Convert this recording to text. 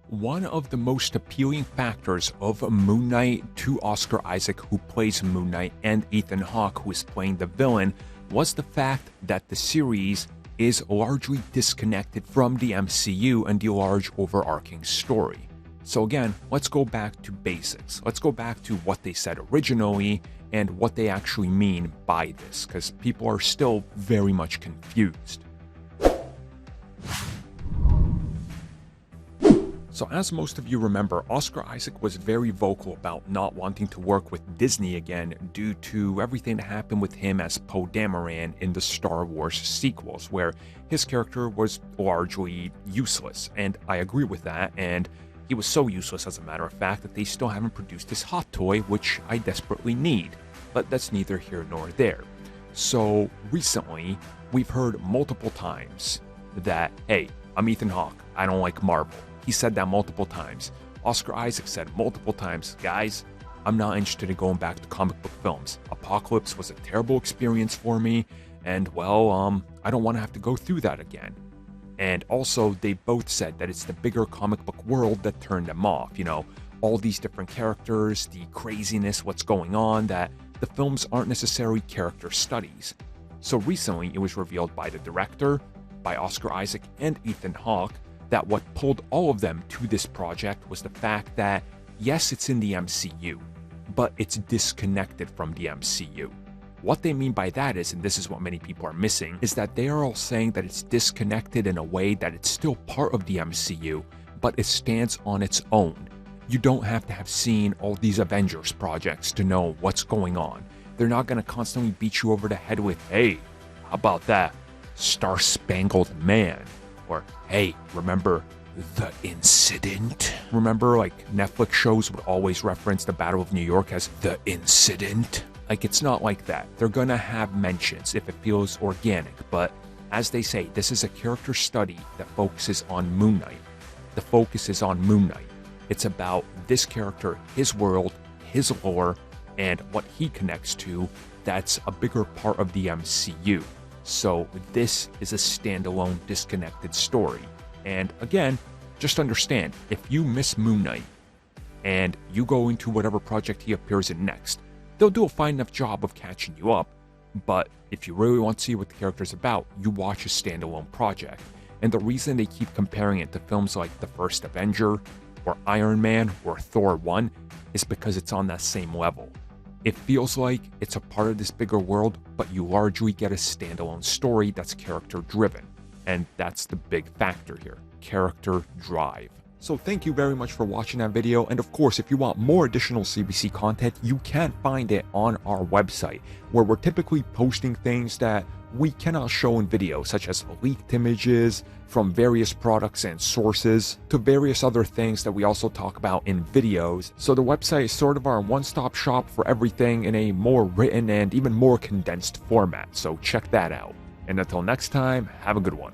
One of the most appealing factors of Moon Knight to Oscar Isaac, who plays Moon Knight, and Ethan Hawke, who is playing the villain, was the fact that the series is largely disconnected from the MCU and the large overarching story. So again, let's go back to basics. Let's go back to what they said originally and what they actually mean by this, because people are still very much confused. So as most of you remember, Oscar Isaac was very vocal about not wanting to work with Disney again due to everything that happened with him as Poe Dameron in the Star Wars sequels, where his character was largely useless. And I agree with that, and he was so useless, as a matter of fact, that they still haven't produced his hot toy, which I desperately need. But that's neither here nor there. So recently, we've heard multiple times that, hey, I'm Ethan Hawke, I don't like Marvel. He said that multiple times. Oscar Isaac said multiple times, guys, I'm not interested in going back to comic book films. Apocalypse was a terrible experience for me, and well, I don't want to have to go through that again. And also, they both said that it's the bigger comic book world that turned them off. You know, all these different characters, the craziness, what's going on, that the films aren't necessarily character studies. So recently, it was revealed by the director, by Oscar Isaac and Ethan Hawke, that what pulled all of them to this project was the fact that, yes, it's in the MCU, but it's disconnected from the MCU. What they mean by that is, and this is what many people are missing, is that they are all saying that it's disconnected in a way that it's still part of the MCU, but it stands on its own. You don't have to have seen all these Avengers projects to know what's going on. They're not going to constantly beat you over the head with, hey, how about that Star-Spangled Man? Or, hey, remember The Incident? Remember, like, Netflix shows would always reference the Battle of New York as The Incident? Like, it's not like that. They're gonna have mentions if it feels organic, but as they say, this is a character study that focuses on Moon Knight. The focus is on Moon Knight. It's about this character, his world, his lore, and what he connects to that's a bigger part of the MCU. So this is a standalone, disconnected story. And again, just understand, if you miss Moon Knight and you go into whatever project he appears in next, they'll do a fine enough job of catching you up. But if you really want to see what the character's about, you watch a standalone project. And the reason they keep comparing it to films like The First Avenger, or Iron Man, or Thor 1, is because it's on that same level. It feels like it's a part of this bigger world, but you largely get a standalone story that's character-driven. And that's the big factor here, character drive. So thank you very much for watching that video, and of course, if you want more additional CBC content, you can find it on our website, where we're typically posting things that we cannot show in videos, such as leaked images from various products and sources, to various other things that we also talk about in videos. So the website is sort of our one-stop shop for everything in a more written and even more condensed format, so check that out. And until next time, have a good one.